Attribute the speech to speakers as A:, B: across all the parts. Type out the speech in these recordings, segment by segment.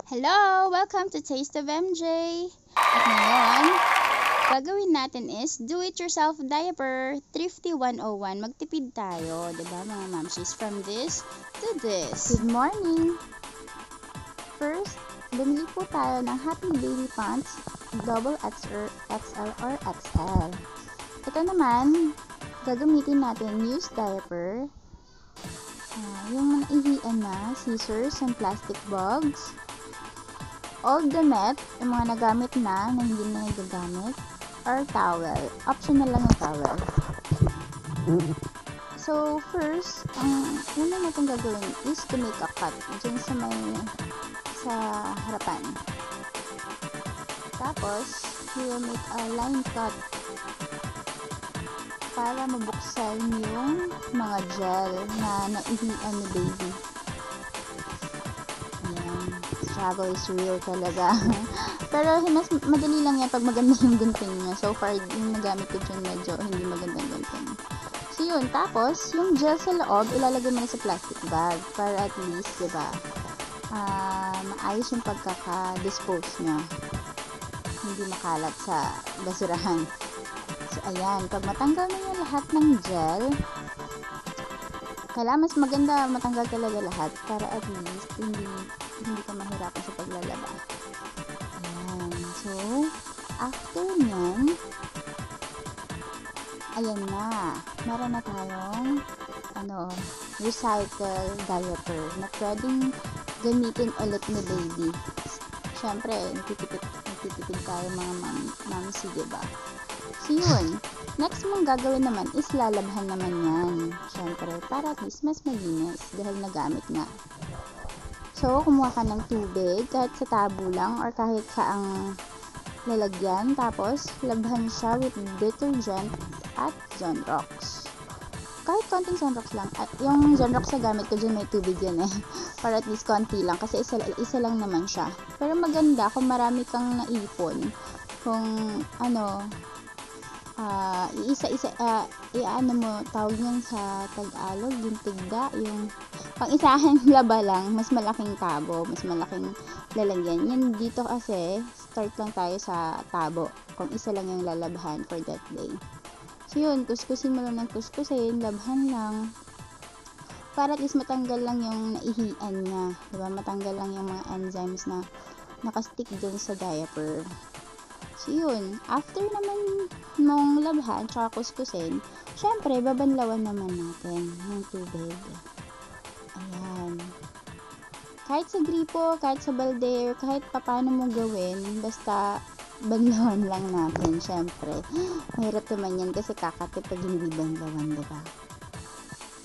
A: Hello! Welcome to Taste of MJ! At ngayon, gagawin natin is Do-It-Yourself Diaper Thrifty 101. Magtipid tayo, diba mga mamsies? From this to this. Good morning! First, bumili po tayo ng Happy Baby Pants Double XL or XL. Ito naman, gagamitin natin used diaper, yung naihian na, scissors and plastic bags, old gamit, yung mga nagamit na hindi na nagagamit, or towel. Optional lang yung towel. So, first, ang una natin gagawin is to make a cut dyan sa harapan. Tapos, we will make a line cut para mabuksan yung mga gel na naihian ni baby. Struggle is real talaga. Pero mas madali lang yan pag maganda yung gunting niya. So far, yung nagamit ko dyan medyo hindi magandang gunting. So yun, tapos yung gel sa loob, ilalagay mo na sa plastic bag para at least, diba, maayos yung pagkaka-dispose nyo. Hindi makalat sa basurahan. So ayan, pag matanggal na yung lahat ng gel, kailangan mas maganda matanggal talaga lahat para at least hindi ka mahirapan sa paglalaba. Ayan. So, after nyan, ayan na. Meron na tayong recycle diaper na pwedeng gamitin ulit ni baby. Siyempre, nagtitipid tayo mga momssy, diba? So, yun. Next mong gagawin naman is lalabhan naman yan. Siyempre, para at least mas malinis dahil nagamit nga. So, kumuha ka ng tubig, kahit sa tabo lang or kahit saang lalagyan. Tapos, labhan siya with detergent at Zonrox. Kahit konting Zonrox lang. At yung Zonrox na gamit ko dyan may tubig yan eh. Para at least konti lang. Kasi isa lang naman siya. Pero maganda kung marami kang naipon. Kung mo, tawag yan sa Tagalog, yung tigda, yung pang-isahan laba lang, mas malaking tabo, mas malaking lalagyan. Yan dito kasi, start lang tayo sa tabo, kung isa lang yung lalabhan for that day. So yun, kuskusin mo lang ng kuskusin, labhan lang, para at least matanggal lang yung naihian niya, diba? Matanggal lang yung mga enzymes na nakastick dun sa diaper. So yun, after naman mong labhan tsaka kuskusin, syempre babanlawan naman natin yung tubig. Ayan. Kahit sa gripo, kahit sa balde, kahit papano mo gawin, basta banlawan lang natin, syempre. Mahirap naman yan kasi kakatip pag hindi banlawan, diba?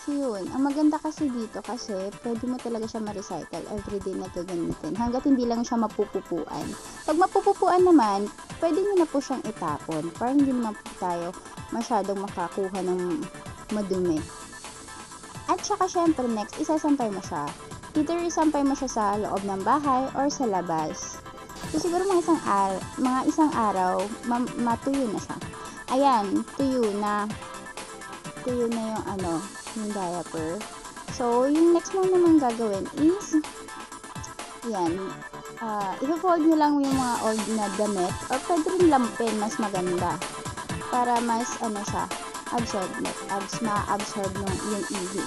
A: So yun, ang maganda kasi dito kasi pwede mo talaga siya ma-recycle everyday na gagamitin hanggat hindi lang siya mapupupuan. Pag mapupupuan naman, pwede nyo na po siyang itapon para hindi naman po tayo masyadong makakuha ng madumi. At saka syempre next, isasampay mo siya. Either isampay mo siya sa loob ng bahay or sa labas. So siguro mga isang araw, matuyo na siya. Ayan, tuyo na yung diaper. So, yung next mo naman gagawin is yan, i-fold nyo lang yung mga old na damit or pwede rin lampin, mas maganda para mas ma-absorb yung ihi.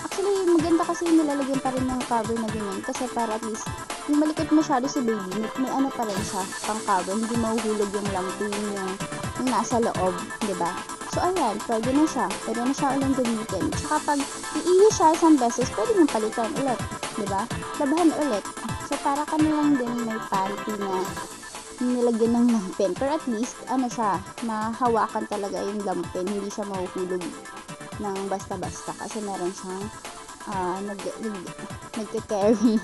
A: Actually, maganda kasi nilalagyan pa rin ng cover na ganyan kasi para at least yung malikot masyado si baby, may pa rin siya pang cover, hindi mahuhulog yung lampin yung nasa loob, diba? So, ayan, pwede na siya ulang gamitin. Tsaka pag iihi siya isang beses, pwede nang palitan ulit, diba? Labahan ulit. So, para ka na lang din may panty na nilagyan ng lampin. Pero at least, mahawakan talaga yung lampin. Hindi siya mahuhulog ng basta-basta. Kasi meron siyang nagke-carry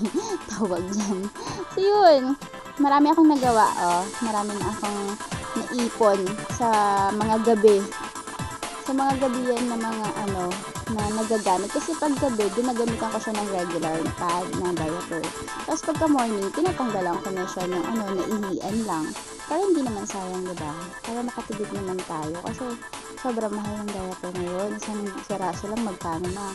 A: tawag dyan. So, yun. Marami akong nagawa, Maraming akong naipon sa mga gabi. Sa mga gabi yan na mga na nagagamit. Kasi pag gabi, ginagamitan ko siya ng regular na pad, na diaper. Tapos pagka morning, tinatanggalan ko na siya ng naihian lang. Para hindi naman sayang, diba? Para makatipid naman tayo. Kasi sobrang mahal ng diaper ngayon. Isang siraso lang magkano na.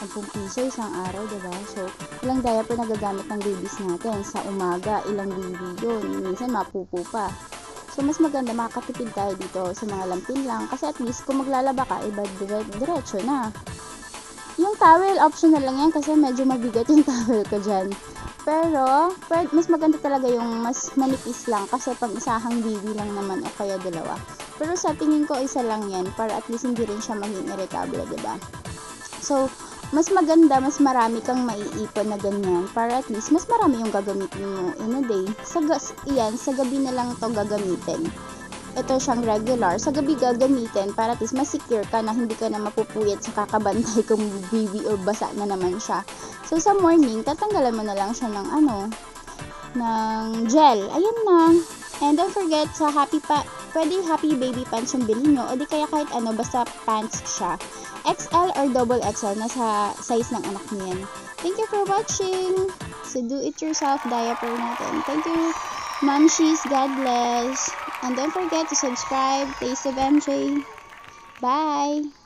A: 10 piso isang araw, diba? So, ilang diaper na gagamit ng babies natin. Sa umaga, ilang baby yun. Minsan, mapupo pa. So, mas maganda, makakatipid tayo dito sa mga lampin lang. Kasi at least, kung maglalaba ka, iba diretso na. Yung towel, optional lang yan kasi medyo mabigat yung towel ko dyan. Pero, mas maganda talaga yung mas manipis lang kasi pang isahang baby lang naman o kaya dalawa. Pero sa tingin ko, isa lang yan para at least hindi rin siya maging irritable, diba? So, mas maganda, mas marami kang maiipon na ganyan para at least mas marami yung gagamitin mo in a day. Sa gabi na lang to gagamitin. Ito siyang regular. Sa gabi gagamitin para at least mas secure ka na hindi ka na mapupuyat sa kakabantay kung baby or basa na naman siya. So, sa morning, tatanggalan mo na lang siya ng ng gel. Ayan na. And don't forget, sa pwede happy baby pants yung bilhin nyo. O di kaya kahit basta pants siya. XL or double XL, nasa size ng anak niyan. Thank you for watching. So, do it yourself diaper natin. Thank you, Momssies. God bless. And don't forget to subscribe. Taste of MJ. Bye.